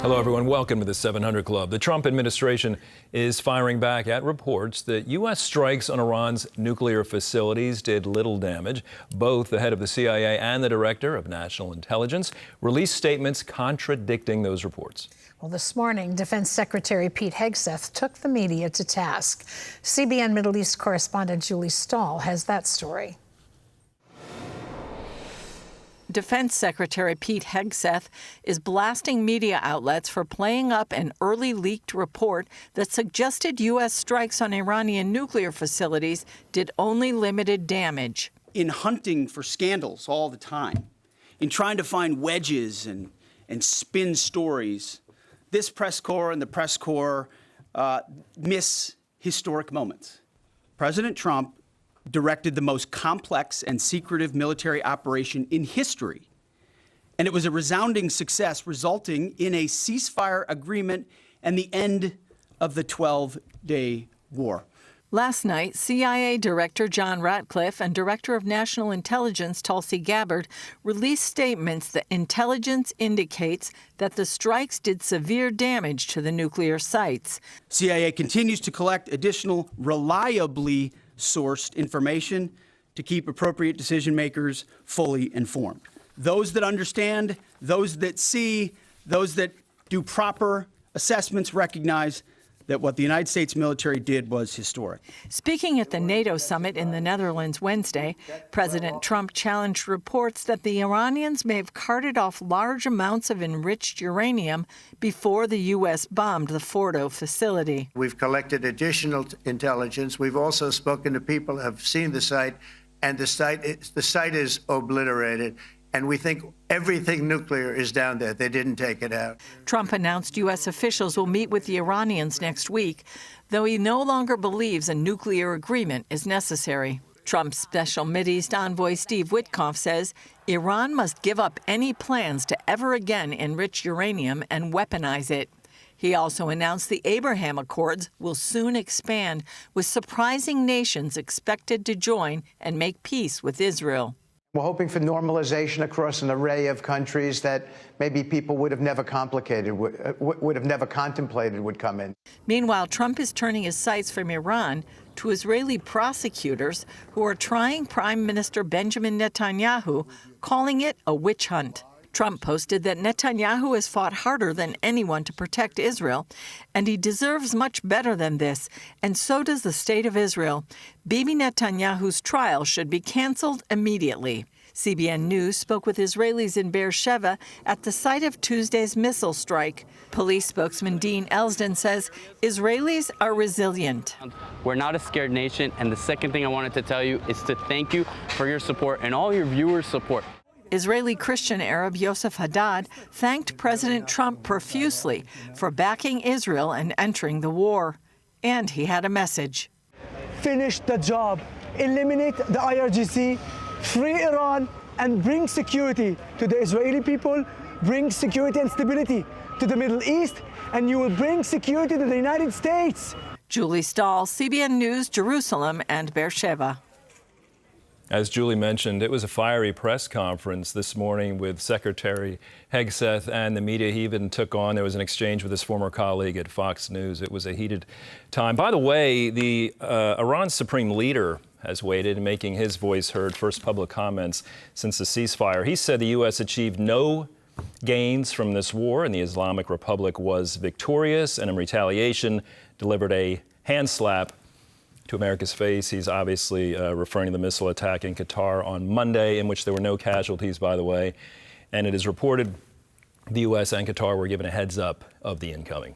Hello, everyone. Welcome to the 700 Club. The Trump administration is firing back at reports that U.S. strikes on Iran's nuclear facilities did little damage. Both the head of the CIA and the director of national intelligence released statements contradicting those reports. Well, this morning, Defense Secretary Pete Hegseth took the media to task. CBN Middle East correspondent Julie Stahl has that story. Defense Secretary Pete Hegseth is blasting media outlets for playing up an early leaked report that suggested U.S. strikes on Iranian nuclear facilities did only limited damage. In hunting for scandals all the time, in trying to find wedges and spin stories, this press corps and the press corps miss historic moments. President Trump directed the most complex and secretive military operation in history. And it was a resounding success, resulting in a ceasefire agreement and the end of the 12-day war. Last night, CIA Director John Ratcliffe and Director of National Intelligence Tulsi Gabbard released statements that intelligence indicates that the strikes did severe damage to the nuclear sites. CIA continues to collect additional reliably sourced information to keep appropriate decision makers fully informed. Those that understand, those that see, those that do proper assessments recognize that what the United States military did was historic. Speaking at the NATO summit in the Netherlands Wednesday, President Trump challenged reports that the Iranians may have carted off large amounts of enriched uranium before the U.S. bombed the Fordo facility. We've collected additional intelligence. We've also spoken to people who have seen the site, and the site is obliterated. And we think everything nuclear is down there. They didn't take it out. Trump announced U.S. officials will meet with the Iranians next week, though he no longer believes a nuclear agreement is necessary. Trump's special Mideast envoy Steve Witkoff says Iran must give up any plans to ever again enrich uranium and weaponize it. He also announced the Abraham Accords will soon expand, with surprising nations expected to join and make peace with Israel. We're hoping for normalization across an array of countries that maybe people would have never contemplated would come in. Meanwhile, Trump is turning his sights from Iran to Israeli prosecutors who are trying Prime Minister Benjamin Netanyahu, calling it a witch hunt. Trump posted that Netanyahu has fought harder than anyone to protect Israel, and he deserves much better than this, and so does the state of Israel. Bibi Netanyahu's trial should be canceled immediately. CBN News spoke with Israelis in Beersheba at the site of Tuesday's missile strike. Police spokesman Dean Elsden says Israelis are resilient. We're not a scared nation, and the second thing I wanted to tell you is to thank you for your support and all your viewers' support. Israeli Christian Arab Yosef Haddad thanked President Trump profusely for backing Israel and entering the war. And he had a message. Finish the job, eliminate the IRGC, free Iran, and bring security to the Israeli people, bring security and stability to the Middle East, and you will bring security to the United States. Julie Stahl, CBN News, Jerusalem and Beersheba. As Julie mentioned, it was a fiery press conference this morning with Secretary Hegseth and the media he even took on. There was an exchange with his former colleague at Fox News. It was a heated time. By the way, the Iran's supreme leader has waited, making his voice heard, first public comments since the ceasefire. He said the U.S. achieved no gains from this war and the Islamic Republic was victorious, and in retaliation delivered a hand slap to America's face. He's obviously referring to the missile attack in Qatar on Monday, in which there were no casualties, by the way. And it is reported the U.S. and Qatar were given a heads up of the incoming.